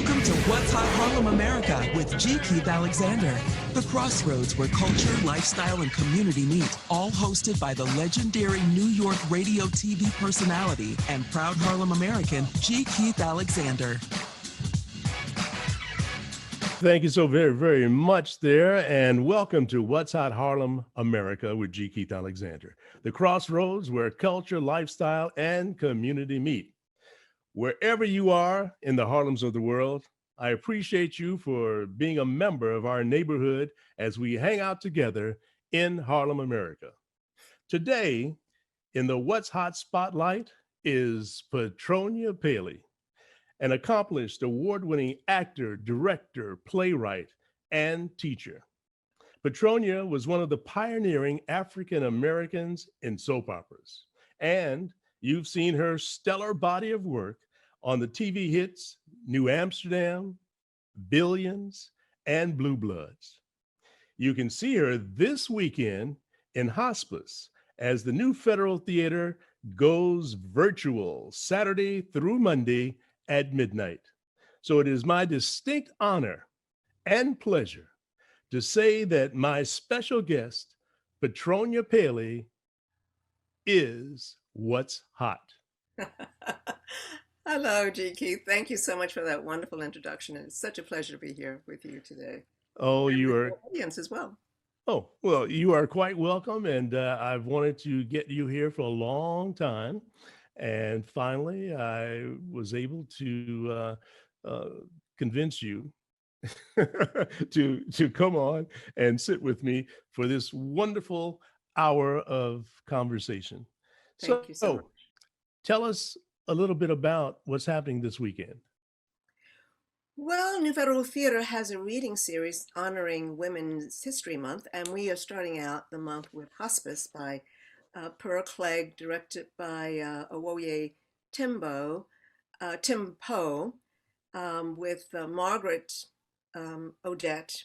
Welcome to What's Hot Harlem America with G. Keith Alexander. The crossroads where culture, lifestyle, and community meet. All hosted by the legendary New York radio TV personality and proud Harlem American, G. Keith Alexander. Thank you so very, very much there, and welcome to What's Hot Harlem America with G. Keith Alexander. The crossroads where culture, lifestyle, and community meet. Wherever you are in the Harlems of the world, I appreciate you for being a member of our neighborhood as we hang out together in Harlem, America. Today, in the What's Hot Spotlight is Petronia Paley, an accomplished award-winning actor, director, playwright, and teacher. Petronia was one of the pioneering African Americans in soap operas, and you've seen her stellar body of work on the TV hits New Amsterdam, Billions, and Blue Bloods. You can see her this weekend in Hospice as the New Federal Theater goes virtual Saturday through Monday at midnight. So it is my distinct honor and pleasure to say that my special guest, Petronia Paley, is What's Hot. Hello, G. Keith. Thank you so much for that wonderful introduction. And it's such a pleasure to be here with you today. Oh, and you are. The audience as well. Oh, well, you are quite welcome. And I've wanted to get you here for a long time. And finally, I was able to convince you to come on and sit with me for this wonderful hour of conversation. Thank you so much. Tell us a little bit about what's happening this weekend. Well, New Federal Theater has a reading series honoring Women's History Month, and we are starting out the month with Hospice by Pearl Clegg, directed by Owoye Tim Poe, with Margaret Odette.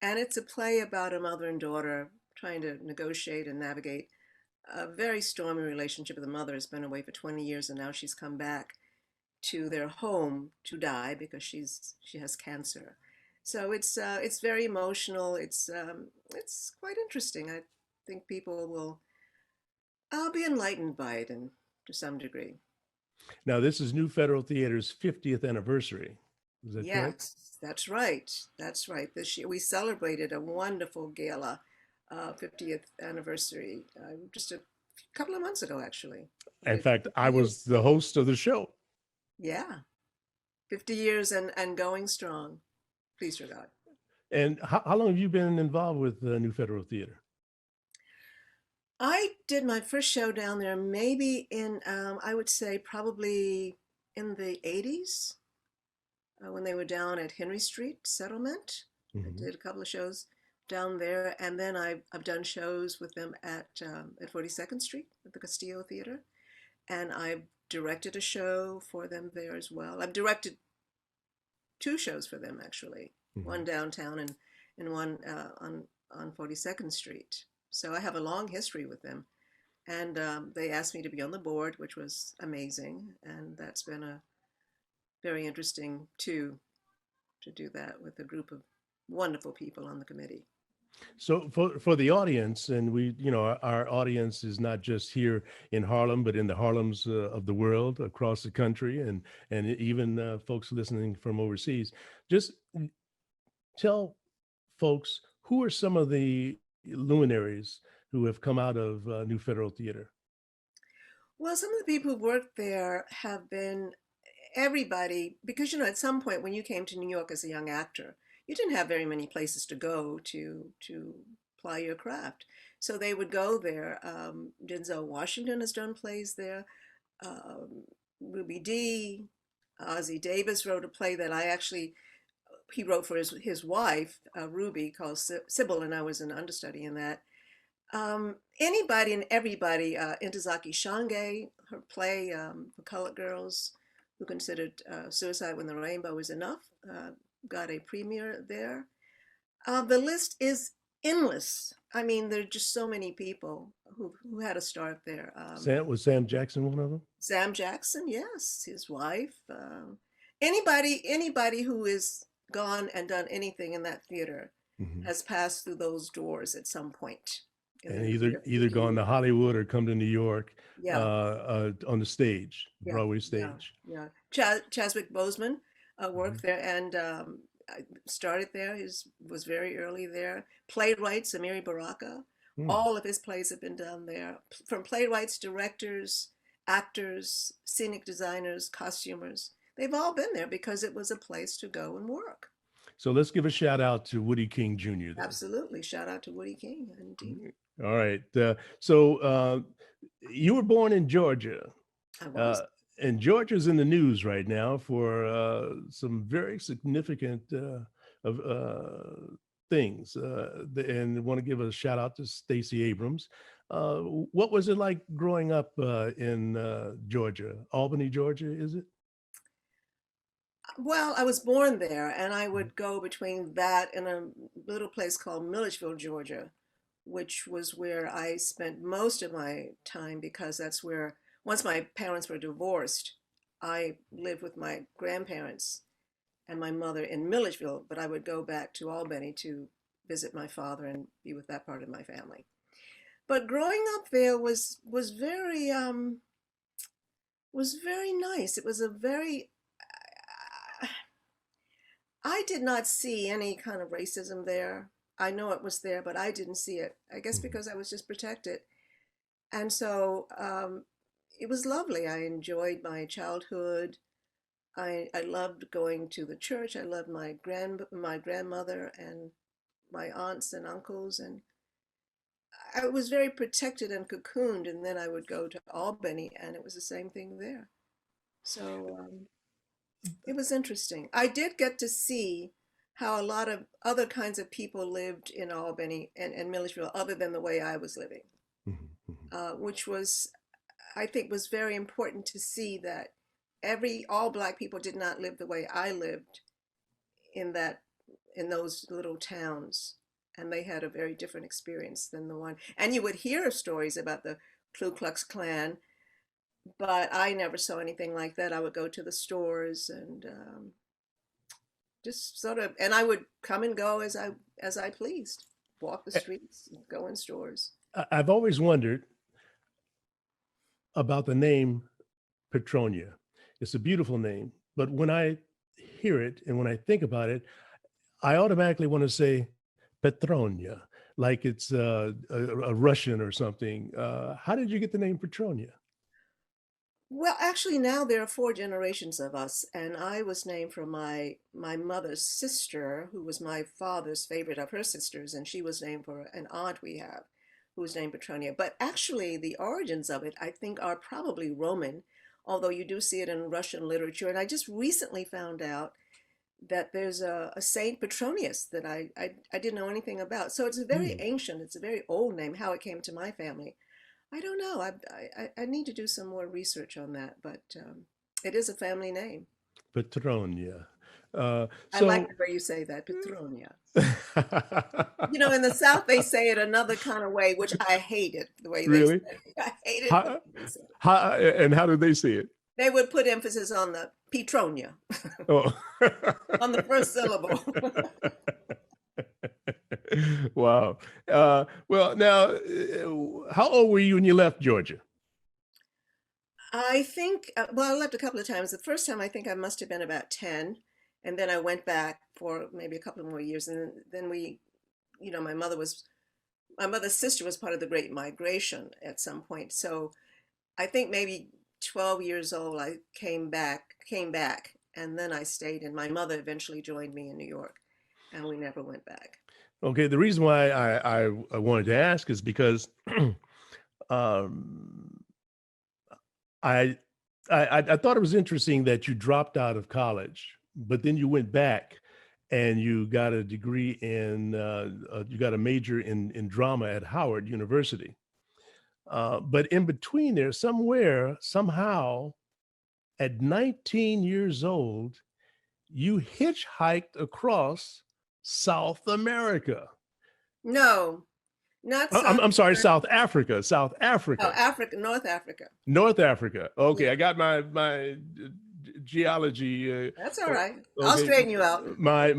And it's a play about a mother and daughter trying to negotiate and navigate a very stormy relationship. The mother has been away for 20 years, and now she's come back to their home to die because she has cancer. So it's very emotional. It's quite interesting. I think people will be enlightened by it to some degree. Now, this is New Federal Theater's 50th anniversary. Is that correct? Yes, that's right. That's right. This year we celebrated a wonderful gala, 50th anniversary, just a couple of months ago, actually. In fact, I was the host of the show. Yeah, 50 years and going strong. Please to God. And how long have you been involved with New Federal Theater? I did my first show down there maybe in, I would say probably in the 80s, when they were down at Henry Street Settlement. Mm-hmm. I did a couple of shows down there, and then I've done shows with them at 42nd Street at the Castillo Theater, and I've directed a show for them there as well. I've directed two shows for them, actually, mm-hmm. One downtown and one on 42nd Street. So I have a long history with them, and they asked me to be on the board, which was amazing, and that's been a very interesting to do that with a group of wonderful people on the committee. So for the audience, and our audience is not just here in Harlem, but in the Harlems of the world, across the country, and even folks listening from overseas. Just tell folks, who are some of the luminaries who have come out of New Federal Theater? Well, some of the people who worked there have been everybody, because at some point when you came to New York as a young actor, you didn't have very many places to go to ply your craft. So they would go there. Denzel Washington has done plays there. Ruby Dee, Ossie Davis wrote a play that he wrote for his wife, Ruby, called Sybil, and I was an understudy in that. Anybody and everybody, Ntozake Shange, her play for colored girls who considered Suicide When the Rainbow Was Enough, got a premiere there. The list is endless. I mean, there are just so many people who had a start there. Was Sam Jackson one of them? Sam Jackson, yes, his wife. Anybody who is gone and done anything in that theater Mhm. has passed through those doors at some point in And the either few gone years. to Hollywood or come to New York Yeah, on the stage, yeah, Broadway yeah, stage. yeah. Chadwick Boseman Mhm. worked there and I started there. He was very early there. Playwright Samiri Baraka, Hmm. all of his plays have been done there. From playwrights, directors, actors, scenic designers, costumers. They've all been there because it was a place to go and work. So let's give a shout out to Woody King Jr. then. Absolutely. Shout out to Woody King, indeed. All right. So you were born in Georgia. I was. Uh, and Georgia's in the news right now for some very significant of things. And want to give a shout out to Stacey Abrams. What was it like growing up in Georgia, Albany, Georgia? Is it? Well, I was born there, and I would go between that and a little place called Milledgeville, Georgia, which was where I spent most of my time because that's where, once my parents were divorced, I lived with my grandparents and my mother in Milledgeville, but I would go back to Albany to visit my father and be with that part of my family. But growing up there was very nice. It was a very I did not see any kind of racism there. I know it was there, but I didn't see it. I guess Mhm. because I was just protected. And so it was lovely. I enjoyed my childhood. I loved going to the church. I loved my grandmother and my aunts and uncles, and I was very protected and cocooned. And then I would go to Albany, and it was the same thing there. So it was interesting. I did get to see how a lot of other kinds of people lived in Albany and Milledgeville, other than the way I was living, Mhm. Mhm. which was, I think, was very important to see that all Black people did not live the way I lived in that in those little towns, and they had a very different experience than the one. And you would hear stories about the Ku Klux Klan, but I never saw anything like that. I would go to the stores and just sort of, and I would come and go as I pleased, walk the streets, go in stores. I've always wondered about the name Petronia. It's a beautiful name, but when I hear it and when I think about it, I automatically want to say Petronia, like it's a Russian or something. How did you get the name Petronia? Well, actually, now there are four generations of us, and I was named for my mother's sister, who was my father's favorite of her sisters, and she was named for an aunt we have, who was named Petronia. But actually, the origins of it, I think, are probably Roman, although you do see it in Russian literature. And I just recently found out that there's a Saint Petronius that I didn't know anything about. So it's a very Hmm. ancient, it's a very old name. How it came to my family, I don't know. I need to do some more research on that, but it is a family name. Petronia. Uh, I like so, the way you say that, Petronia. You know, in the South, they say it another kind of way, which I hated the way they say really? it. I hated the way How, they say it. and how did they see it? They would put emphasis on the Petronia, Oh. on the first syllable. Wow. Well, now, how old were you when you left Georgia? I think, well, I left a couple of times. The first time I think I must have been about 10. And then I went back for maybe a couple of more years. And then my mother's sister was part of the Great Migration at some point. So I think maybe 12 years old, I came back, and then I stayed. And my mother eventually joined me in New York, and we never went back. Okay, the reason why I wanted to ask is because um, I, I thought it was interesting that you dropped out of college, but then you went back and you got a degree in you got a major in drama at Howard University. But in between there, somewhere, somehow, at 19 years old, you hitchhiked across South America. No, not South I'm sorry, America. South Africa, South Oh, Africa, Africa, North Africa. North Africa. Okay, Yeah. I got my geology. That's all right. I'll Okay, straighten you out. my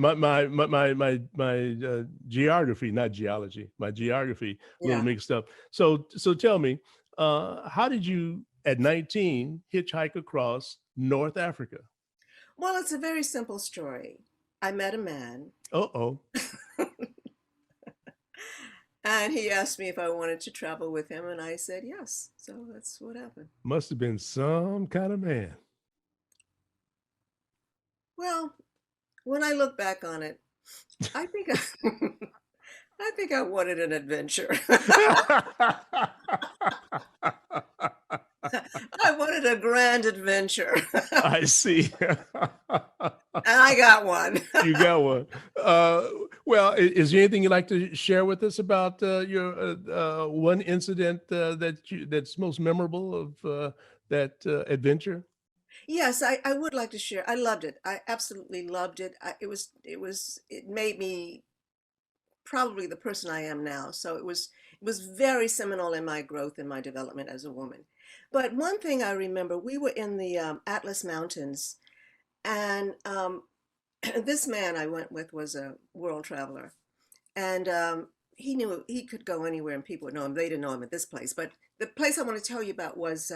geography, not geology. My geography, a little Yeah. mixed up. So tell me, how did you at 19 hitchhike across North Africa? Well, it's a very simple story. I met a man, Uh-oh. and he asked me if I wanted to travel with him, and I said yes. So that's what happened. Must have been some kind of man. Well, when I look back on it, I think I, I think I wanted an adventure. I wanted a grand adventure, and I see. I got one. You got one. Well, is there anything you'd like to share with us about your one incident that's most memorable of that adventure? Yes, I would like to share. I loved it. I absolutely loved it. It made me probably the person I am now. So it was very seminal in my growth and my development as a woman. But one thing I remember, we were in the Atlas Mountains, and this man I went with was a world traveler, and he knew he could go anywhere and people would know him. They didn't know him at this place, but the place I want to tell you about was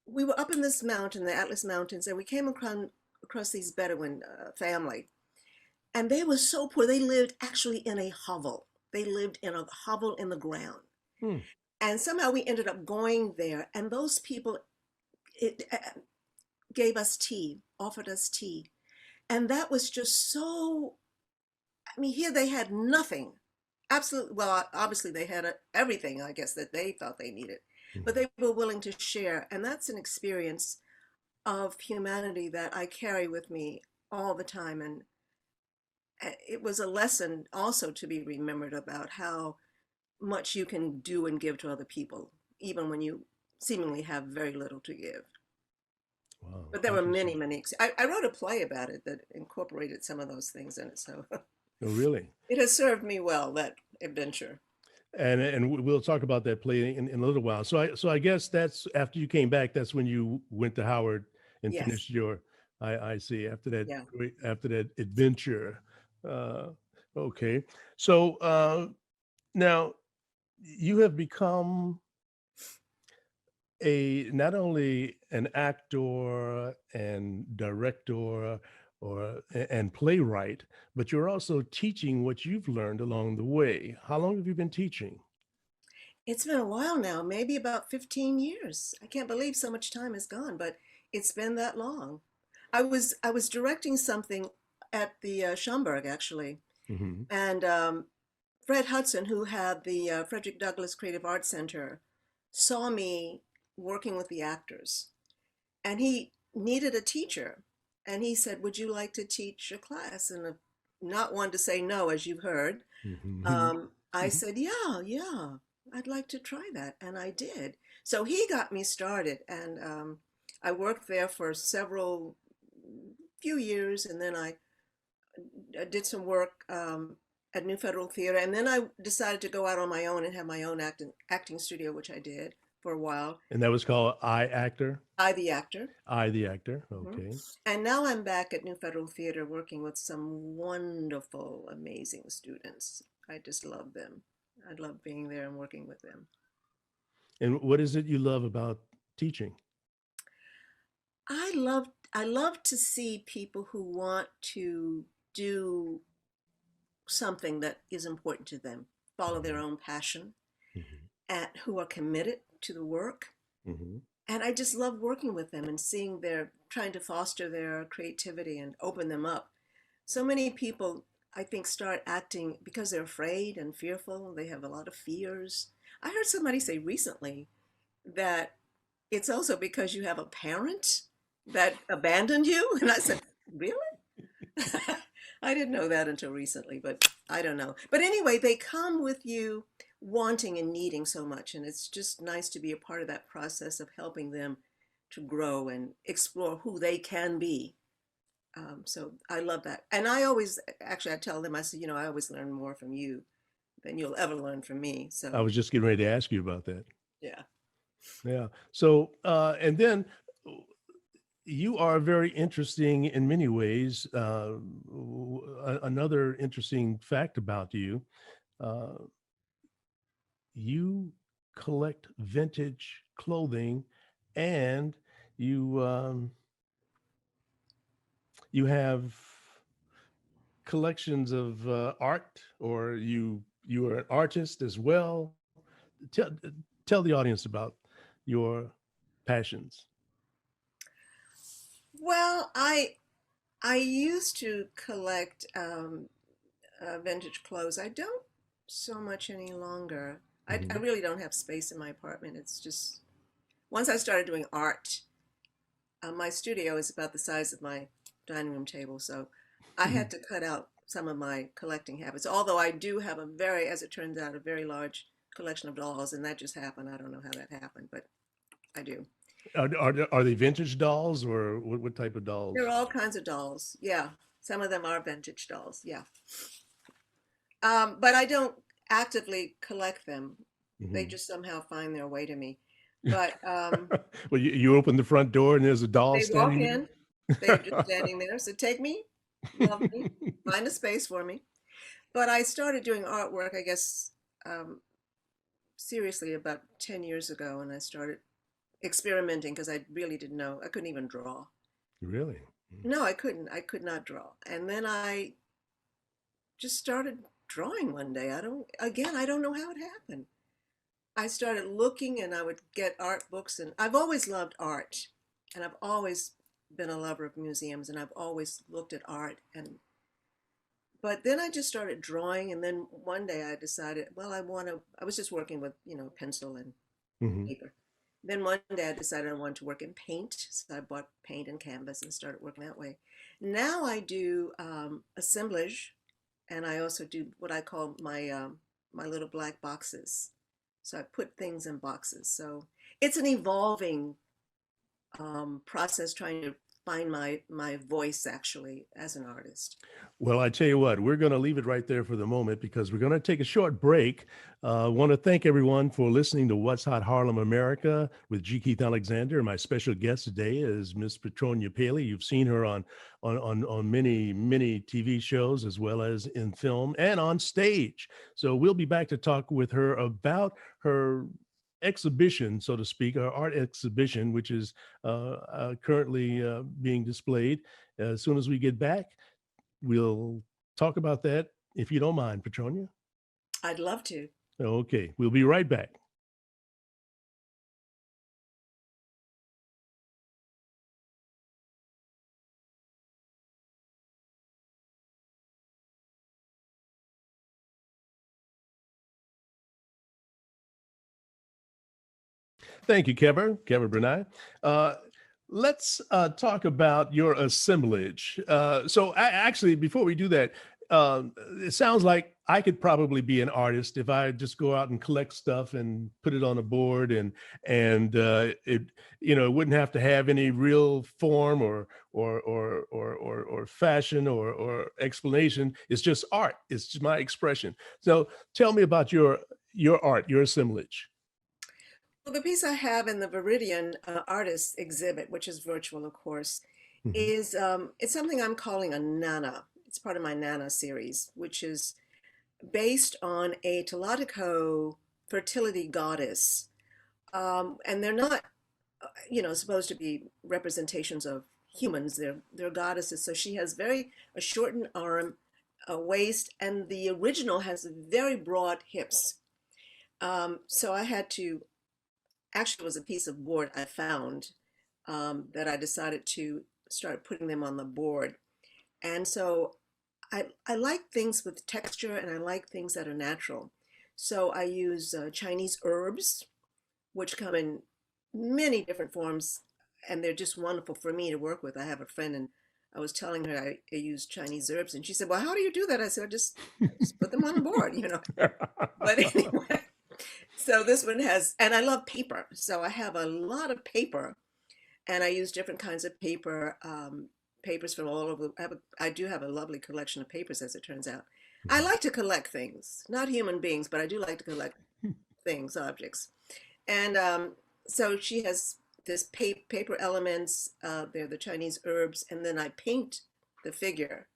we were up in this mountain, the Atlas Mountains, and we came across these Bedouin family. And they were so poor. They lived actually in a hovel. They lived in a hovel in the ground. Hmm. And somehow we ended up going there. And those people gave us tea, offered us tea. And that was just so, I mean, here they had nothing. Absolutely. Well, obviously they had everything, I guess, that they thought they needed. But they were willing to share. And that's an experience of humanity that I carry with me all the time. And it was a lesson also to be remembered about how much you can do and give to other people, even when you seemingly have very little to give. Wow. But there were many, Interesting. many. I wrote a play about it that incorporated some of those things in it. So Oh, really? it has served me well, that adventure. And we'll talk about that play in a little while. So I guess that's after you came back. That's when you went to Howard and Yes. finished your. I see. Yeah. After that adventure. Uh, okay. So now you have become not only an actor and director and playwright, but you're also teaching what you've learned along the way. How long have you been teaching? It's been a while now, maybe about 15 years. I can't believe so much time has gone, but it's been that long. I was directing something at the Schomburg actually, Hmm. and Fred Hudson, who had the Frederick Douglass Creative Arts Center, saw me working with the actors, and he needed a teacher, and he said, "Would you like to teach a class?" And not one to say no, as you've heard. Hmm. I said, "Yeah, yeah, I'd like to try that," and I did. So he got me started, and I worked there for several few years, and then I did some work at New Federal Theater, and then I decided to go out on my own and have my own acting studio, which I did for a while. And that was called I Actor. I, the actor. I the Actor. Mhm. Okay. And now I'm back at New Federal Theater working with some wonderful, amazing students. I just love them. I love being there and working with them. And what is it you love about teaching? I love to see people who want to do something that is important to them, follow their own passion, Hmm. and who are committed to the work. Hmm. And I just love working with them and seeing their trying to foster their creativity and open them up. So many people, I think, start acting because they're afraid and fearful. They have a lot of fears. I heard somebody say recently that it's also because you have a parent that abandoned you. And I said, really? I didn't know that until recently, but I don't know. But anyway, they come with you wanting and needing so much. And it's just nice to be a part of that process of helping them to grow and explore who they can be. So I love that. And I always, actually, I tell them, I said, I always learn more from you than you'll ever learn from me. I So, was just getting ready to ask you about that. yeah. Yeah. So and then you are very interesting in many ways. Another interesting fact about you, uh, you collect vintage clothing, and you you have collections of art, or you are an artist as well. Tell tell the audience about your passions. Well, I used to collect vintage clothes. I don't so much any longer. I Mhm. really don't have space in my apartment. It's just once I started doing art, my studio is about the size of my dining room table, so I had to cut out some of my collecting habits. Although I do have a very, as it turns out, a very large collection of dolls, and that just happened. I don't know how that happened, but I do. Are they vintage dolls, or what type of There are dolls? all kinds of dolls. Yeah, some of them are vintage dolls. Yeah, but I don't actively collect them. They Mhm. just somehow find their way to me. But Well, you open the front door and there's a doll they walk standing in. They're just standing there. So take me, love me, find a space for me. But I started doing artwork, I guess, um, seriously about 10 years ago, and I started experimenting because I really didn't know. I couldn't even draw. there. Really? No, I couldn't. I could not draw. And then I just started drawing one day. I don't know how it happened. I started looking and I would get art books, and I've always loved art. And I've always been a lover of museums, and I've always looked at art. And but then I just started drawing, and then one day I decided, well, I was just working with, pencil and Hmm. paper. Then one day I decided I wanted to work in paint, so I bought paint and canvas and started working that way. Now I do assemblage, and I also do what I call my little black boxes. So I put things in boxes. So it's an evolving process trying to find my voice actually as an artist. Well, I tell you what, we're going to leave it right there for the moment because we're going to take a short break. I want to thank everyone for listening to What's Hot Harlem America with G. Keith Alexander. My special guest today is Miss Petronia Paley. You've seen her on many TV shows, as well as in film and on stage. So we'll be back to talk with her about her exhibition, so to speak, our art exhibition, which is currently being displayed. As soon as we get back, we'll talk about that if you don't mind, Petronia. I'd love to. Okay, we'll be right back. Thank you, Kevin Bernay. Uh, let's talk about your assemblage. Actually, before we do that, it sounds like I could probably be an artist if I just go out and collect stuff and put it on a board, and it wouldn't have to have any real form or fashion or explanation. It's just art. It's just my expression. So tell me about your art, your assemblage. Well, the piece I have in the Viridian Artists exhibit, which is virtual, of course, Mhm. is it's something I'm calling a Nana. It's part of my Nana series, which is based on a Telatico fertility goddess. And they're not, supposed to be representations of humans. They're goddesses. So she has a shortened arm, a waist, and the original has very broad hips. So I had to actually it was a piece of board I found that I decided to start putting them on the board. And so I like things with texture and I like things that are natural. So I use Chinese herbs, which come in many different forms, and they're just wonderful for me to work with. I have a friend, and I was telling her I use Chinese herbs, and she said, "Well, how do you do that?" I said, "I just put them on the board." But anyway, so this one has, and I love paper. So I have a lot of paper, and I use different kinds of paper, papers from all over. I do have a lovely collection of papers, as it turns out. I like to collect things, not human beings, but I do like to collect things, objects. And so she has this paper elements, they're the Chinese herbs, and then I paint the figure.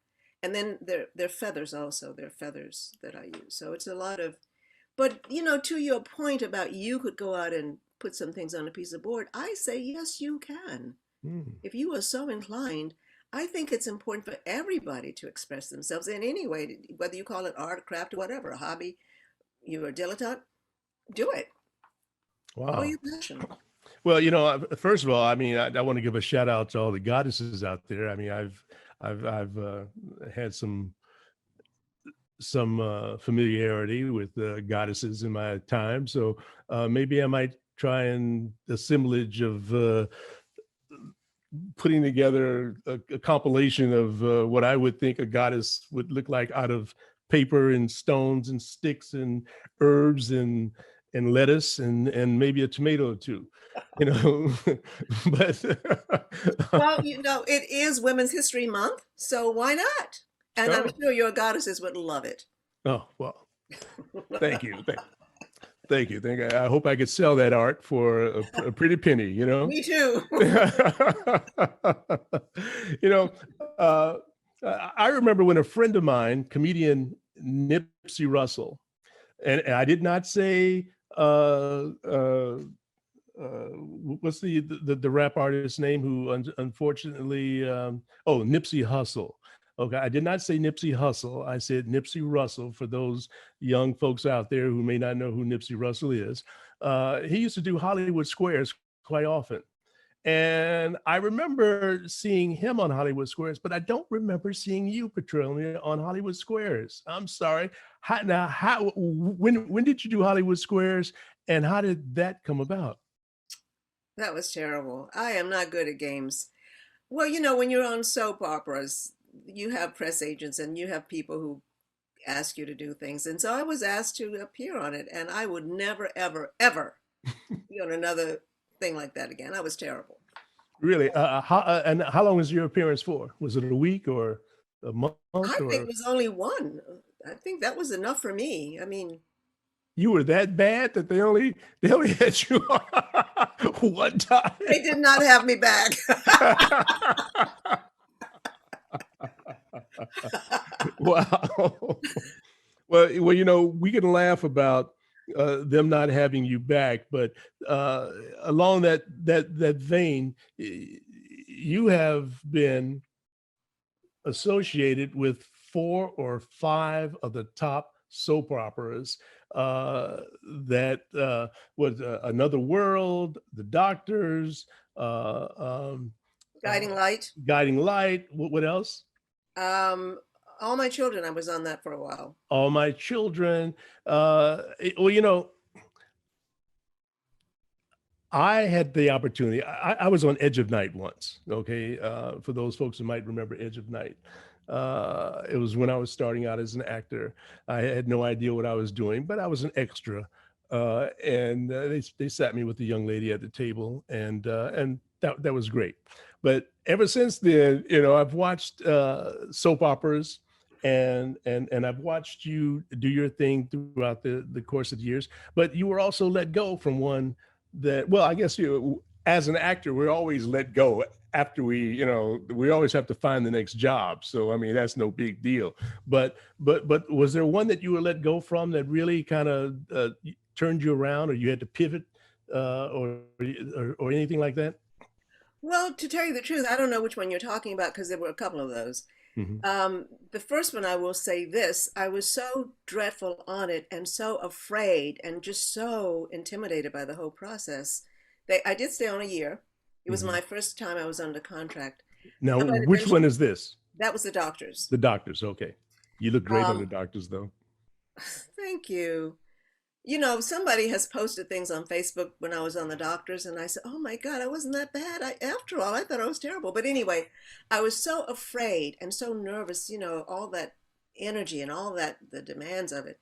And then they're feathers also, they're feathers that I use. So it's a lot of, but to your point about you could go out and put some things on a piece of board, I say, yes, you can. If you are so inclined, I think it's important for everybody to express themselves in any way, whether you call it art, craft, or whatever, a hobby, you're a dilettante, do it. Follow Wow. your passion. Well, first of all, I mean, I want to give a shout out to all the goddesses out there. I mean, I've had some familiarity with goddesses in my time, so maybe I might try an assemblage of putting together a compilation of what I would think a goddess would look like out of paper and stones and sticks and herbs and lettuce and maybe a tomato or two, but Well, it is Women's History Month, so why not? And I'm oh, sure your goddesses would love it. oh well, thank you. Thank you. I hope I could sell that art for a pretty penny, Me too. you know, uh, I remember when a friend of mine, comedian Nipsey Russell, and I did not say what's the rap artist's name who unfortunately Nipsey Hussle. Okay, I did not say Nipsey Hussle. I said Nipsey Russell for those young folks out there who may not know who Nipsey Russell is. He used to do Hollywood Squares quite often. And I remember seeing him on Hollywood Squares, but I don't remember seeing you, Petronia, on Hollywood Squares. I'm sorry. When did you do Hollywood Squares, and how did that come about? That was terrible. I am not good at games. Well, when you're on soap operas, you have press agents and you have people who ask you to do things. And so I was asked to appear on it, and I would never, ever, ever be on another thing like that again. I was terrible. Really? How long was your appearance for? Was it a week or a month? I think Or it was only one. I think that was enough for me. I mean, you were that bad that they only had you one time? they did not have me back. Wow. Well, we can laugh about them not having you back, but along that vein, you have been associated with 4 or 5 of the top soap operas that was Another World, The Doctors, Guiding Light. Guiding Light. What else? All My Children. I was on that for a while. All My Children. I had the opportunity. I was on Edge of Night once. Okay, for those folks who might remember Edge of Night. It was when I was starting out as an actor. I had no idea what I was doing, but I was an extra. And they sat me with the young lady at the table, and that was great. But ever since then, I've watched soap operas, and I've watched you do your thing throughout the course of the years. But you were also let go from one that, well, I guess as an actor, we're always let go after we always have to find the next job. So, I mean, that's no big deal. But was there one that you were let go from that really kind of turned you around, or you had to pivot or anything like that? Well, to tell you the truth, I don't know which one you're talking about because there were a couple of those. Mm-hmm. The first one, I will say this, I was so dreadful on it and so afraid and just so intimidated by the whole process. I did stay on a year. It was my first time I was under contract. Now, which one is this? That was The Doctors. The Doctors, okay. You look great on The Doctors, though. Thank you. Somebody has posted things on Facebook when I was on The Doctors, and I said, oh my God, I wasn't that bad. After all, I thought I was terrible. But anyway, I was so afraid and so nervous, all that energy and all that, the demands of it.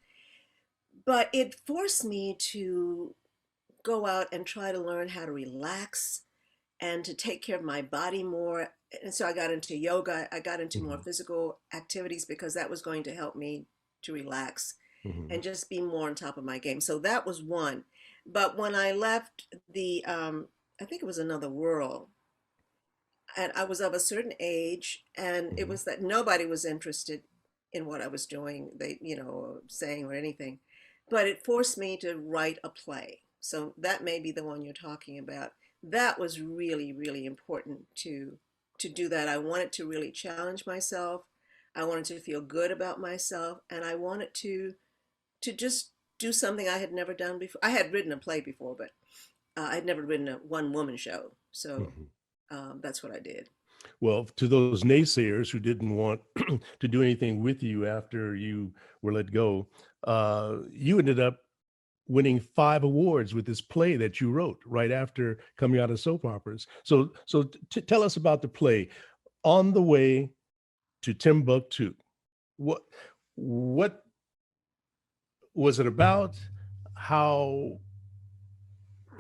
But it forced me to go out and try to learn how to relax and to take care of my body more. And so I got into yoga. I got into more physical activities because that was going to help me to relax and just be more on top of my game. So that was one. But when I left the I think it was Another World. And I was of a certain age, and it Mhm. was that nobody was interested in what I was doing, they, or saying or anything. But it forced me to write a play. So that may be the one you're talking about. That was really, really important to do that. I wanted to really challenge myself. I wanted to feel good about myself, and I wanted to just do something I had never done before. I had written a play before, but I had never written a one woman show. So Mhm. that's what I did. Well, to those naysayers who didn't want to do anything with you after you were let go, you ended up winning 5 awards with this play that you wrote right after coming out of soap operas. So tell us about the play, On the Way to Timbuktu. What what was it about? How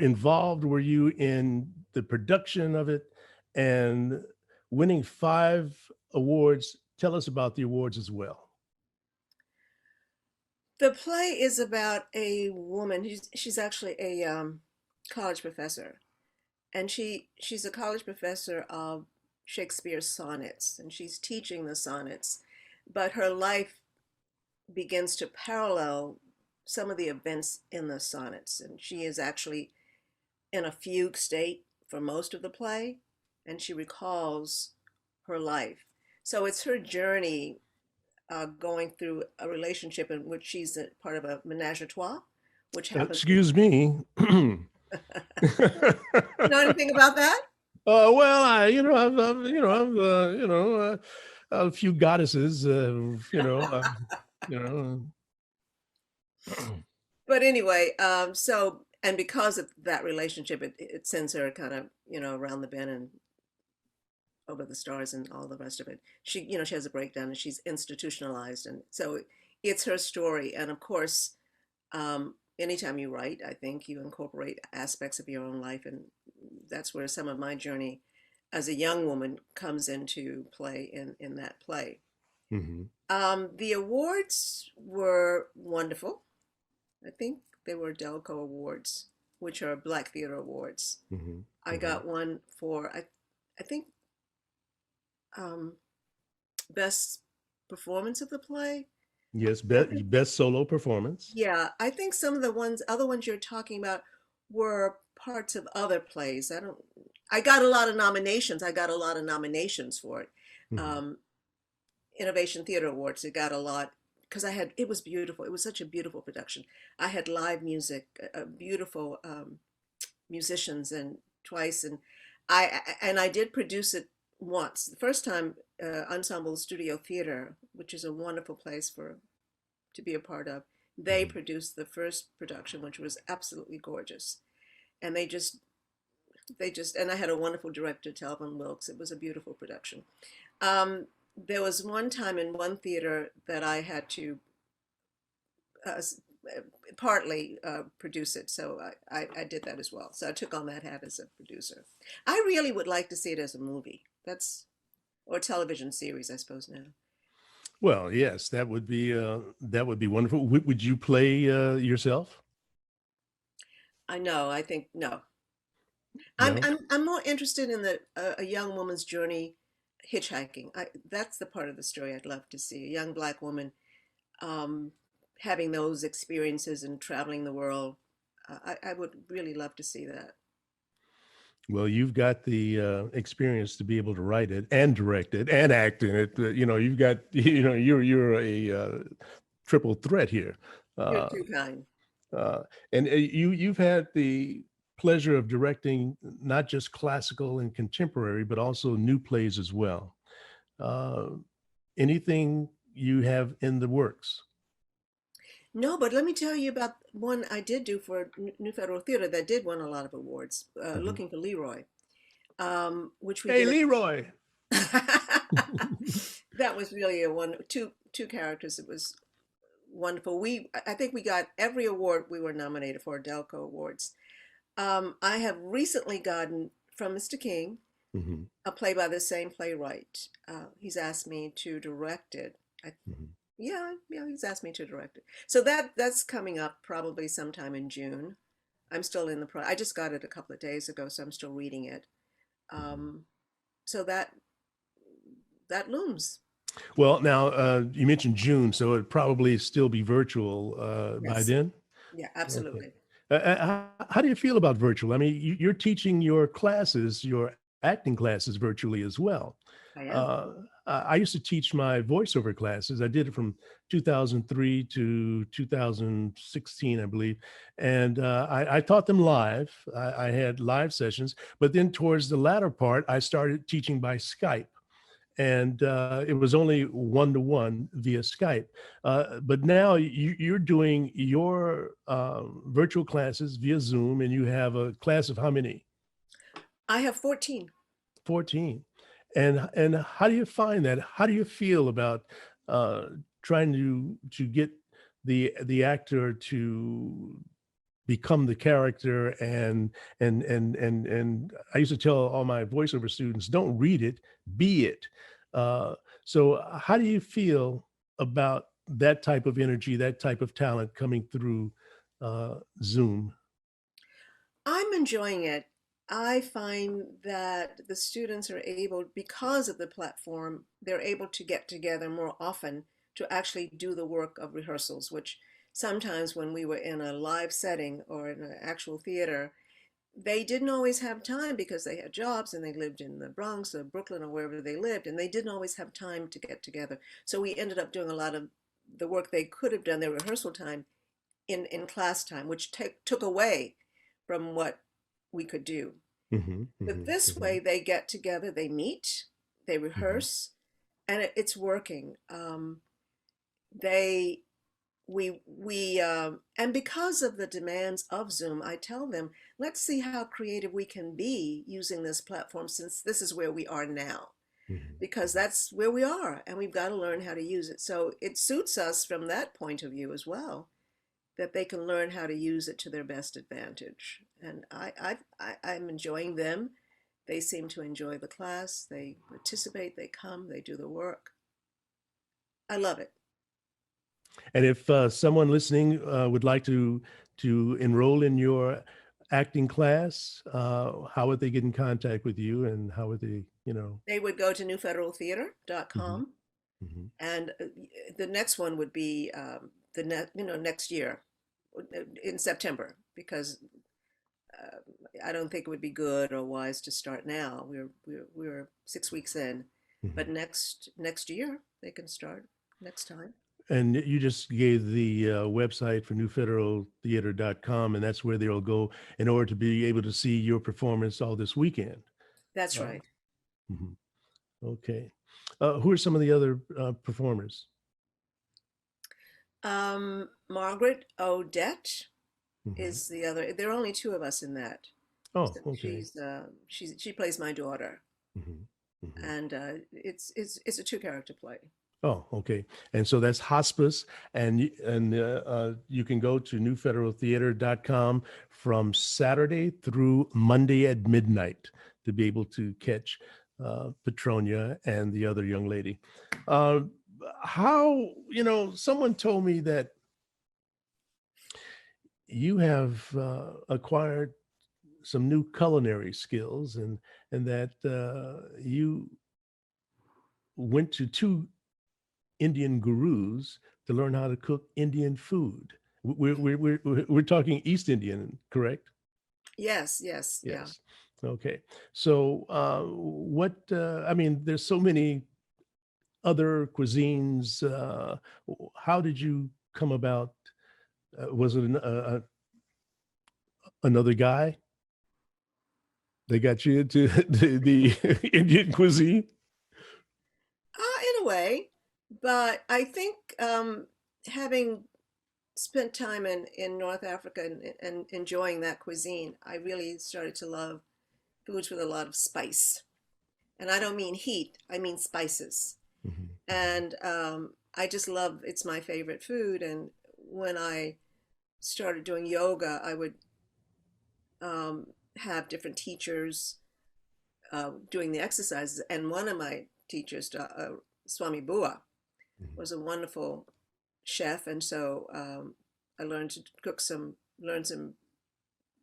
involved were you in the production of it? And winning 5 awards, tell us about the awards as well. The play is about a woman. She's actually a college professor, and she's a college professor of Shakespeare's sonnets, and she's teaching the sonnets, but her life begins to parallel some of the events in the sonnets, and she is actually in a fugue state for most of the play, and she recalls her life. So it's her journey going through a relationship in which she's a part of a menage a trois, which happens. Excuse me. You know anything about that? Well, a few goddesses, you know. But anyway, and because of that relationship, it sends her kind of, around the bend and over the stars and all the rest of it. She has a breakdown and she's institutionalized. And so it's her story. And of course, anytime you write, I think you incorporate aspects of your own life. And that's where some of my journey as a young woman comes into play in that play. Mhm, The awards were wonderful. I think they were Delco Awards, which are Black Theater Awards. mhm, I mhm. got one for I think um, best performance of the play. Yes, I think, best solo performance. yeah, I think some of the other ones you're talking about were parts of other plays. I got a lot of nominations. I got a lot of nominations for it. Mhm, Um, Innovation Theater Awards, it got a lot because it was beautiful. It was such a beautiful production. I had live music, beautiful musicians, and twice, and I did produce it once. The first time, Ensemble Studio Theater, which is a wonderful place to be a part of. They mhm. produced the first production, which was absolutely gorgeous, and they just and I had a wonderful director, Talvin Wilkes. It was a beautiful production. Um, there was one time in one theater that I had to uh, partly produce it, so I did that as well. So I took on that hat as a producer. I really would like to see it as a movie. Or television series, I suppose now. Well, yes, that would be wonderful. Would you play yourself? I know. I think no. I'm No. I'm I'm more interested in a young woman's journey hitchhiking. That's the part of the story I'd love to see. A young Black woman um, having those experiences and traveling the world. I would really love to see that. Well, you've got the experience to be able to write it and direct it and act in it. You've got you're a triple threat here. You're Uh, too kind. and you've had the pleasure of directing not just classical and contemporary, but also new plays as well. Uh, Anything you have in the works? No, but let me tell you about one I did do for New Federal Theater that did win a lot of awards. Mhm. Looking for Leroy, which we Hey, did. Leroy. That was really a one two characters. It was wonderful. I think we got every award we were nominated for, Delco Awards. I have recently gotten from Mr. King Mhm, a play by the same playwright. He's asked me to direct it. mhm. Yeah, he's asked me to direct it. So that's coming up probably sometime in June. I'm still in the I just got it a couple of days ago, so I'm still reading it. So that looms. Well, now you mentioned June, so it'd probably still be virtual by Yes. then. Yeah, Okay. absolutely. How do you feel about virtual? I mean, you're teaching your classes, your acting classes virtually as well. I am. Uh, I used to teach my voiceover classes. I did it from 2003 to 2016, I believe. And I taught them live. I had live sessions, but then towards the latter part, I started teaching by Skype. And it was only one-to-one via Skype. But now you're doing your virtual classes via Zoom, and you have a class of how many? I have 14. 14. And how do you find that? How do you feel about uh, trying to get the actor to become the character and I used to tell all my voiceover students, don't read it, be it. So how do you feel about that type of energy, that type of talent coming through Zoom? I'm enjoying it. I find that the students are able, because of the platform, they're able to get together more often to actually do the work of rehearsals, which sometimes when we were in a live setting or in an actual theater, they didn't always have time because they had jobs and they lived in the Bronx or Brooklyn or wherever they lived, and they didn't always have time to get together. So we ended up doing a lot of the work they could have done, their rehearsal time, in class time, which took away from what we could do. Hmm. But Hmm. this Hmm. way, they get together, they meet, they Hmm. rehearse, and it's working. They we and because of the demands of Zoom, I tell them, let's see how creative we can be using this platform, since this is where we are now, because Hmm. that's where we are, and we've got to learn how to use it. So it suits us from that point of view as well, that they can learn how to use it to their best advantage. And I'm enjoying them. They seem to enjoy the class. They participate, they come, they do the work. I love it. And if someone listening would like to enroll in your acting class, how would they get in contact with you, and how would they, you know? They would go to Hmm. newfederaltheater.com, Hmm. and the next one would be next year in September, because uh, I don't think it would be good or wise to start now. We're 6 weeks in, but Hmm. next year they can start next time. And you just gave the website for newfederaltheater.com, and that's where they'll go in order to be able to see your performance all this weekend. That's Uh, right. mhm. Okay. Who are some of the other performers? Margaret Odette Hmm. is the other. There are only two of us in that. Oh, So okay. she plays my daughter, Hmm. Hmm. and it's a two-character play. Oh, okay. And so that's hospice, and you can go to newfederaltheater.com from Saturday through Monday at midnight to be able to catch Petronia and the other young lady. Uh, how, someone told me that you have acquired some new culinary skills, and that you went to two Indian gurus to learn how to cook Indian food. We're talking East Indian, correct? Yes, yes, yeah. Yes. Okay. So, I mean, there's so many other cuisines. How did you come about? Was it another guy that got you into the Indian cuisine? In a way, but I think having spent time in North Africa and enjoying that cuisine, I really started to love foods with a lot of spice. And I don't mean heat, I mean spices. Mhm, mhm, And I just love, it's my favorite food. And when I started doing yoga, I would have different teachers doing the exercises. And one of my teachers, Swami Bua, mhm. was a wonderful chef. And so I learned to cook learn some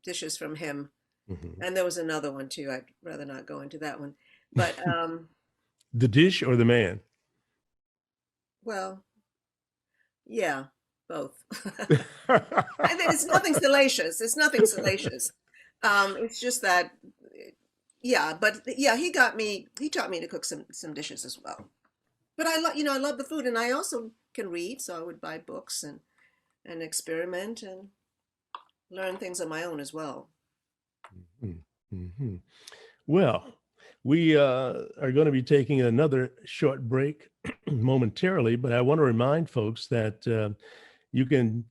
dishes from him. Mm-hmm. And there was another one too. I'd rather not go into that one. But The dish or the man? well, yeah, both. I mean, it's nothing salacious. It's nothing salacious. It's just that, yeah. But yeah, he taught me to cook some dishes as well. But I love the food, and I also can read, so I would buy books and experiment and learn things on my own as well. Mm-hmm. Mm-hmm. Well, we are going to be taking another short break momentarily, but I want to remind folks that you can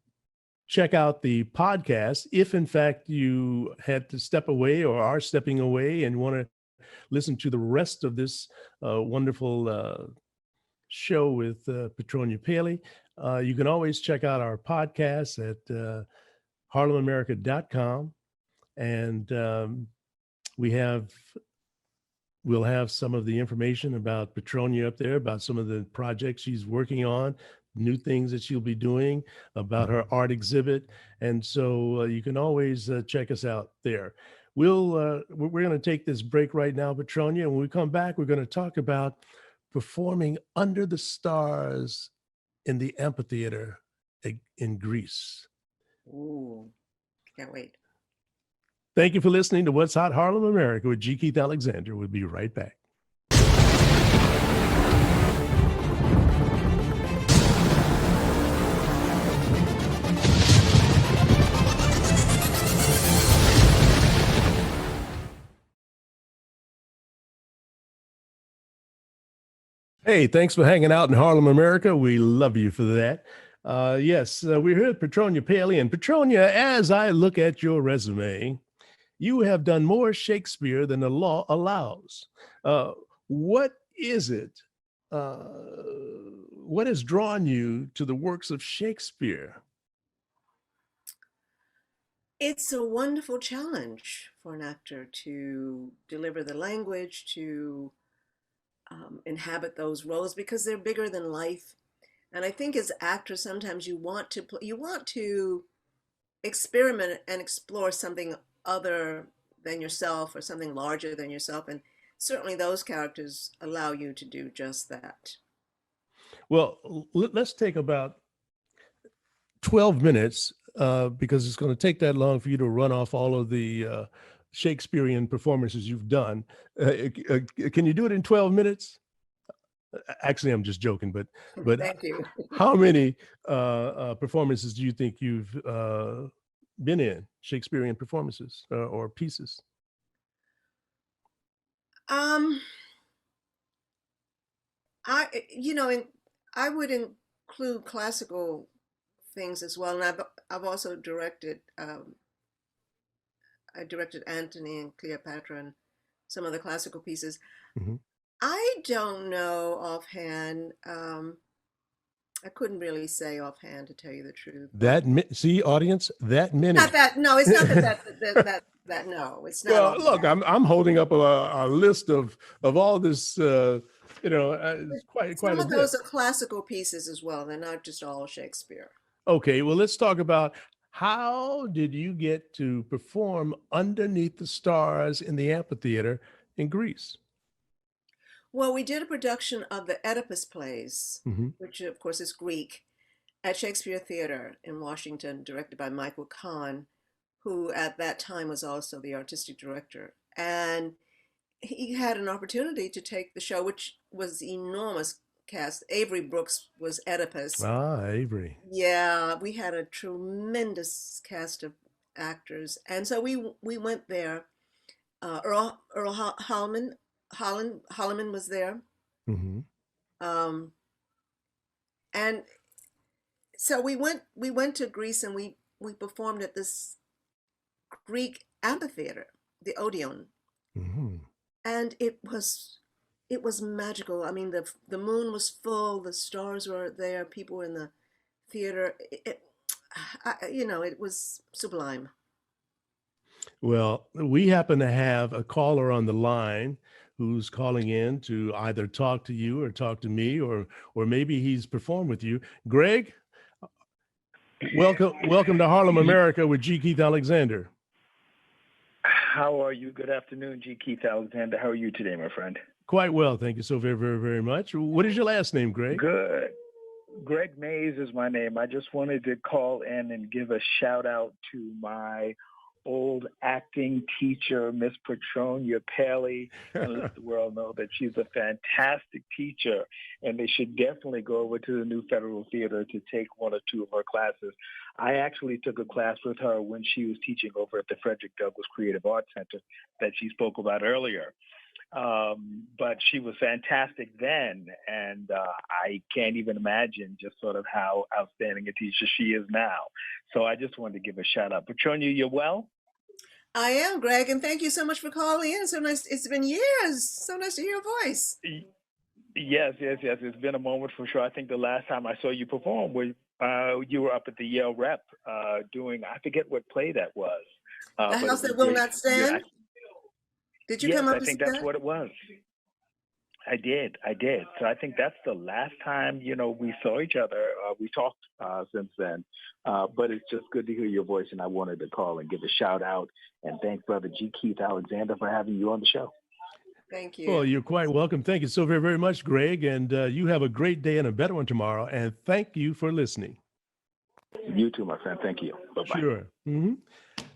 check out the podcast if, in fact, you had to step away or are stepping away and want to listen to the rest of this wonderful show with Petronia Paley. You can always check out our podcast at harlemamerica.com. And we'll have some of the information about Petronia up there, about some of the projects she's working on, new things that she'll be doing, about her art exhibit. And so you can always check us out there. We're going to take this break right now, Petronia. And when we come back, we're going to talk about performing under the stars in the amphitheater in Greece. Ooh, can't wait. Thank you for listening to What's Hot Harlem America with G. Keith Alexander. We'll be right back. Hey, thanks for hanging out in Harlem, America. We love you for that. Yes, we're here at Petronia Paley. And Petronia, as I look at your resume, you have done more Shakespeare than the law allows. What is it? What has drawn you to the works of Shakespeare? It's a wonderful challenge for an actor to deliver the language, to inhabit those roles, because they're bigger than life. And I think as actors, sometimes you want to experiment and explore something other than yourself or something larger than yourself. And certainly those characters allow you to do just that. Well, let's take about 12 minutes because it's going to take that long for you to run off all of the Shakespearean performances you've done. Can you do it in 12 minutes? Actually, I'm just joking, but Thank you. How many performances do you think you've been in, Shakespearean performances or pieces? I would include classical things as well, and I've also directed. I directed Antony and Cleopatra and some of the classical pieces. Mm-hmm. I don't know offhand. I couldn't really say offhand, to tell you the truth. See, audience, that many. Not that. No, it's not that. No, it's not. Well, look, I'm holding up a list of all this. It's quite some a of bit. Those are classical pieces as well. They're not just all Shakespeare. Okay, well, let's talk about how did you get to perform underneath the stars in the amphitheater in Greece? Well, we did a production of the Oedipus plays, mm-hmm. which of course is Greek, at Shakespeare Theater in Washington, directed by Michael Kahn, who at that time was also the artistic director. And he had an opportunity to take the show, which was enormous cast. Avery Brooks was Oedipus. Ah, Avery. Yeah, we had a tremendous cast of actors. And so we went there. Earl Holliman was there. Mm-hmm. And so we went to Greece, and we performed at this Greek amphitheater, the Odeon. Mm-hmm. And it was magical. I mean, the moon was full, the stars were there, people were in the theater. It was sublime. Well, we happen to have a caller on the line who's calling in to either talk to you or talk to me, or maybe he's performed with you. Greg, welcome to Harlem, America with G. Keith Alexander. How are you? Good afternoon, G. Keith Alexander. How are you today, my friend? Quite well, thank you so very, very, very much. What is your last name, Greg? Good. Greg Mays is my name. I just wanted to call in and give a shout out to my old acting teacher, Miss Petronia Paley, and let the world know that she's a fantastic teacher, and they should definitely go over to the New Federal Theater to take one or two of her classes. I actually took a class with her when she was teaching over at the Frederick Douglass Creative Arts Center that she spoke about earlier. But she was fantastic then, and I can't even imagine just sort of how outstanding a teacher she is now. So I just wanted to give a shout out. Petronia, you're well? I am, Greg, and thank you so much for calling in. So nice. It's been years. So nice to hear your voice. Yes. It's been a moment for sure. I think the last time I saw you perform, you were up at the Yale Rep doing, I forget what play that was. The House That Will Not Stand? Did you come up? I think that's what it was. I did. So I think that's the last time, we saw each other. We talked since then. But it's just good to hear your voice, and I wanted to call and give a shout out and thank Brother G. Keith Alexander for having you on the show. Thank you. Well, you're quite welcome. Thank you so very, very much, Greg. And you have a great day and a better one tomorrow. And thank you for listening. You too, my friend. Thank you. Bye-bye. Sure. Mm-hmm.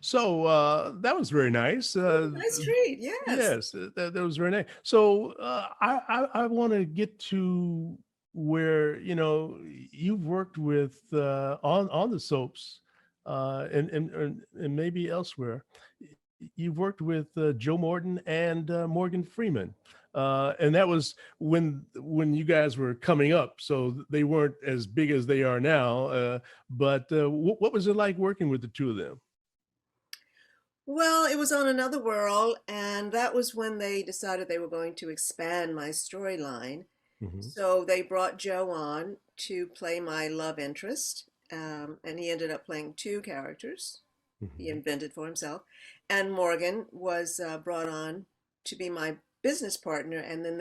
So that was very nice. Nice treat. Yes. Yes, that was very nice. So I want to get to where you've worked with on the soaps and maybe elsewhere. You've worked with Joe Morton and Morgan Freeman. And that was when you guys were coming up, so they weren't as big as they are now. But what was it like working with the two of them? Well, it was on Another World, and that was when they decided they were going to expand my storyline. Mm-hmm. So they brought Joe on to play my love interest, and he ended up playing two characters he invented for himself. And Morgan was brought on to be my business partner, and then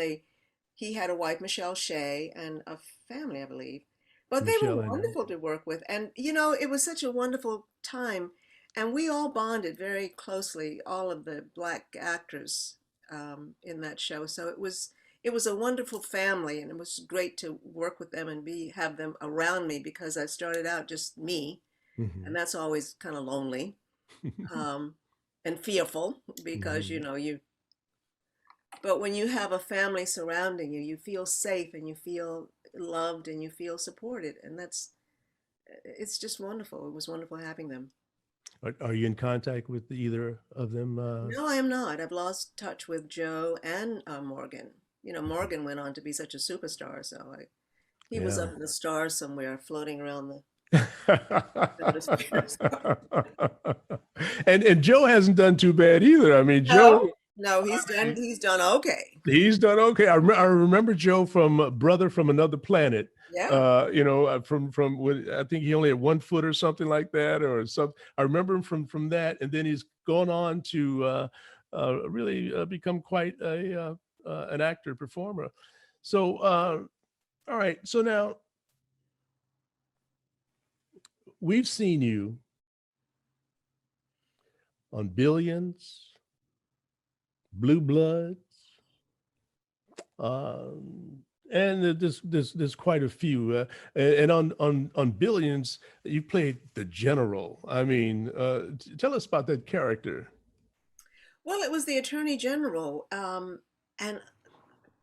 he had a wife, Michelle Shea, and a family, I believe. But they were wonderful to work with, and it was such a wonderful time, and we all bonded very closely, all of the Black actors in that show. So it was a wonderful family, and it was great to work with them and have them around me, because I started out just me, and that's always kind of lonely and fearful, because but when you have a family surrounding you, you feel safe and you feel loved and you feel supported, and it's just wonderful. It was wonderful having them. Are you in contact with either of them? No, I am not. I've lost touch with Joe and Morgan. Morgan went on to be such a superstar, so he was up in the stars somewhere, floating around the. and Joe hasn't done too bad either. I mean, Joe. No, he's done okay. He's done okay. I remember Joe from Brother from Another Planet. Yeah. From I think he only had 1 foot or something like that, or something. I remember him from that, and then he's gone on to really become quite an actor performer. So all right. So now we've seen you on Billions, Blue Bloods, and there's quite a few. And on Billions, you played the general. I mean, tell us about that character. Well, it was the Attorney General, and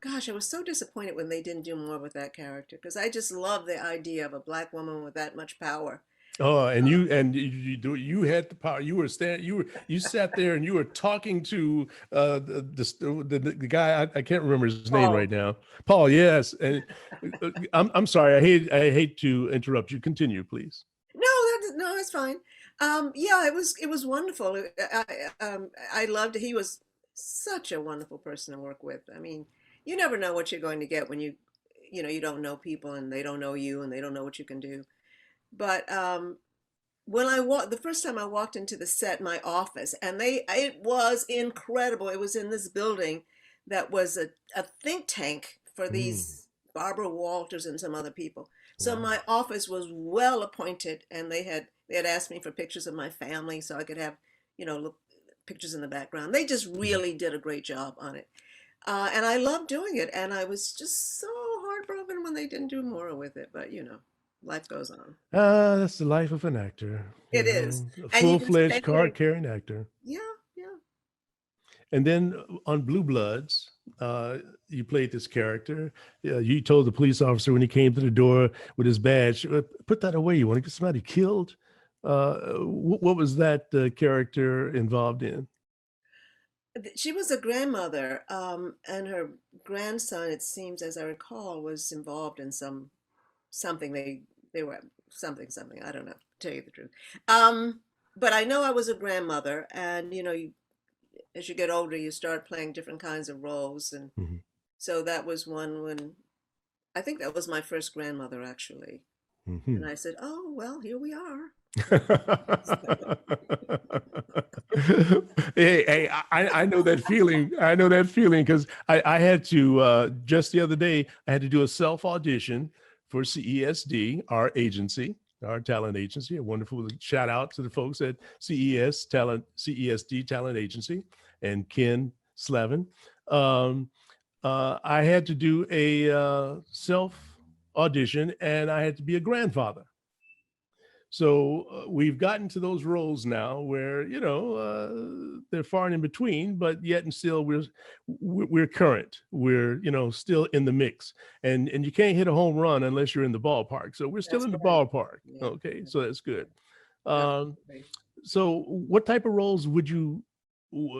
gosh, I was so disappointed when they didn't do more with that character, because I just love the idea of a Black woman with that much power. Oh, and you had the power. You sat there and you were talking to the guy. I can't remember his name right now. Paul, yes. And I'm sorry. I hate to interrupt you. Continue, please. No, that's fine. Yeah, it was wonderful. I loved it. He was such a wonderful person to work with. I mean, you never know what you're going to get when you don't know people, and they don't know you, and they don't know what you can do. But when the first time I walked into the set, my office, and it was incredible. It was in this building that was a think tank for these Barbara Walters and some other people. So my office was well appointed, and they had asked me for pictures of my family so I could have, pictures in the background. They just really did a great job on it. And I loved doing it. And I was just so heartbroken when they didn't do more with it. But, you know, life goes on. That's the life of an actor. It is. A And you can full-fledged spend card-carrying actor. Yeah. And then on Blue Bloods, you played this character. You told the police officer when he came to the door with his badge, put that away. You want to get somebody killed? What was that character involved in? She was a grandmother, and her grandson, it seems, as I recall, was involved in something. They were something. I don't know, to tell you the truth. But I know I was a grandmother, and you know, as you get older, you start playing different kinds of roles, and so that was one when I think that was my first grandmother, actually. And I said, "Oh well, here we are." Hey, I know that feeling. I know that feeling because I had to just the other day. I had to do a self audition for CESD, our agency, our talent agency. A wonderful shout out to the folks at CESD Talent Agency and Ken Slavin. I had to do a self audition, and I had to be a grandfather. So we've gotten to those roles now where, you know, they're far and in between, but yet and still we're current. We're, you know, still in the mix, and you can't hit a home run unless you're in the ballpark. So we're still in the ballpark. Yeah. Okay, so that's good. Absolutely. So what type of roles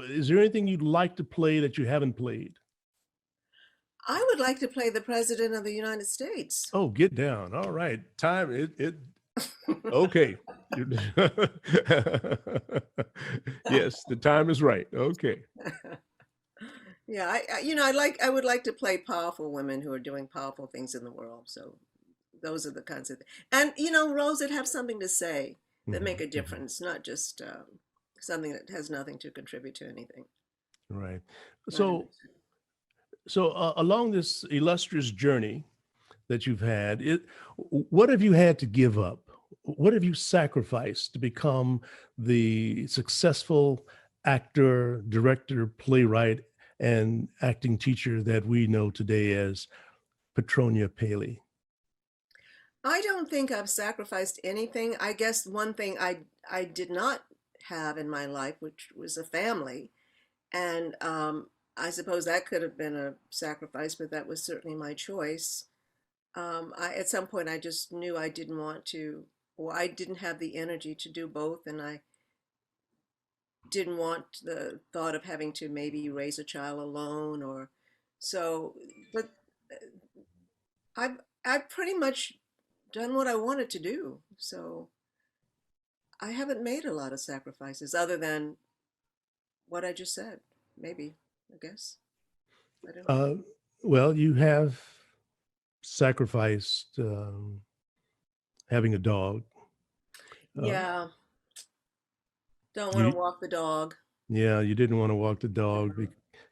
is there anything you'd like to play that you haven't played? I would like to play the President of the United States. Oh, get down. All right. Time it okay. Yes, the time is right. Okay. Yeah, I would like to play powerful women who are doing powerful things in the world. So those are the kinds of things. And, you know, roles that have something to say, that make a difference, not just something that has nothing to contribute to anything. Right. So along this illustrious journey that you've had, what have you had to give up? What have you sacrificed to become the successful actor, director, playwright, and acting teacher that we know today as Petronia Paley? I don't think I've sacrificed anything. I guess one thing I did not have in my life, which was a family. And I suppose that could have been a sacrifice, but that was certainly my choice. At some point, I just knew I didn't want to, or I didn't have the energy to do both. And I didn't want the thought of having to maybe raise a child alone but I've pretty much done what I wanted to do. So I haven't made a lot of sacrifices other than what I just said, maybe, I guess. I don't know. Well, you have sacrificed having a dog. Yeah. Don't want to walk the dog. Yeah, you didn't want to walk the dog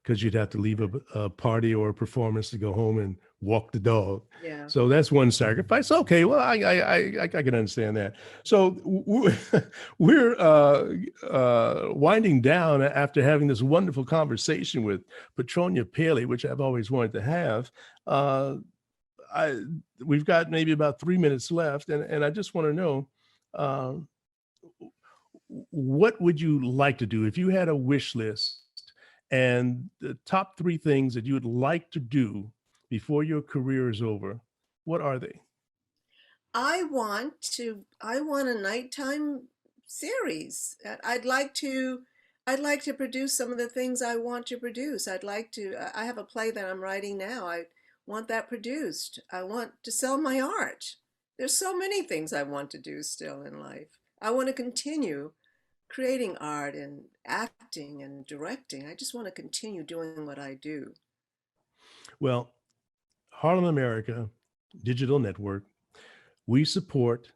because you'd have to leave a party or a performance to go home and walk the dog. Yeah. So that's one sacrifice. Okay, well, I can understand that. So we're winding down after having this wonderful conversation with Petronia Paley, which I've always wanted to have. We've got maybe about 3 minutes left, and I just want to know, what would you like to do if you had a wish list and the top 3 things that you would like to do before your career is over? What are they? I want a nighttime series. I'd like to produce some of the things I want to produce. I have a play that I'm writing now. I want that produced. I want to sell my art. There's so many things I want to do still in life. I want to continue creating art and acting and directing. I just want to continue doing what I do. Well, Harlem America Digital Network, we support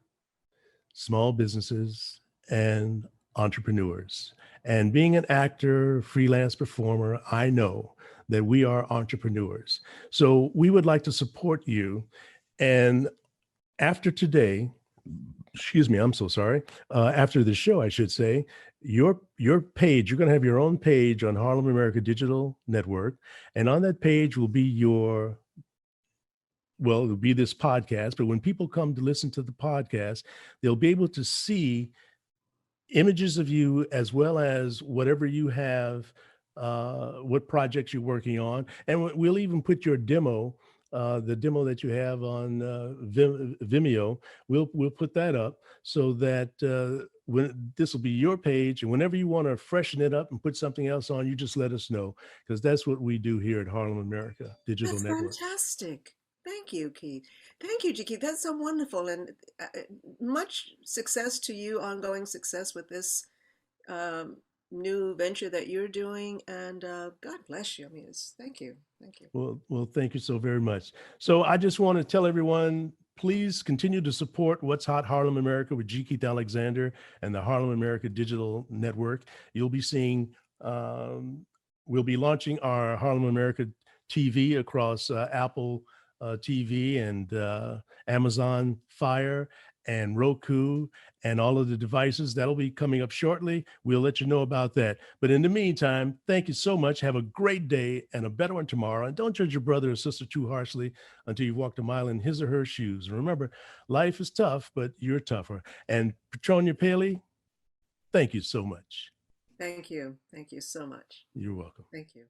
small businesses and entrepreneurs. And being an actor, freelance performer, I know that we are entrepreneurs. So we would like to support you. And after today, excuse me, I'm so sorry. After the show, I should say, your page. You're going to have your own page on Harlem America Digital Network, and on that page will be it'll be this podcast. But when people come to listen to the podcast, they'll be able to see images of you as well as whatever you have, what projects you're working on, and we'll even put your demo. The demo that you have on Vimeo, we'll put that up so that when this will be your page, and whenever you want to freshen it up and put something else on, you just let us know, because that's what we do here at Harlem America Digital That's Network. fantastic. Thank you, Keith. Thank you, Keith. That's so wonderful, and much success to you, ongoing success with this new venture that you're doing. And God bless you. I mean, thank you. Thank you. Well, thank you so very much. So I just want to tell everyone, please continue to support What's Hot Harlem America with G. Keith Alexander and the Harlem America Digital Network. You'll be seeing, we'll be launching our Harlem America TV across Apple TV and Amazon Fire and Roku and all of the devices. That'll be coming up shortly. We'll let you know about that. But in the meantime, thank you so much. Have a great day and a better one tomorrow. And don't judge your brother or sister too harshly until you've walked a mile in his or her shoes. And remember, life is tough, but you're tougher. And Petronia Paley, thank you so much. Thank you. Thank you so much. You're welcome. Thank you.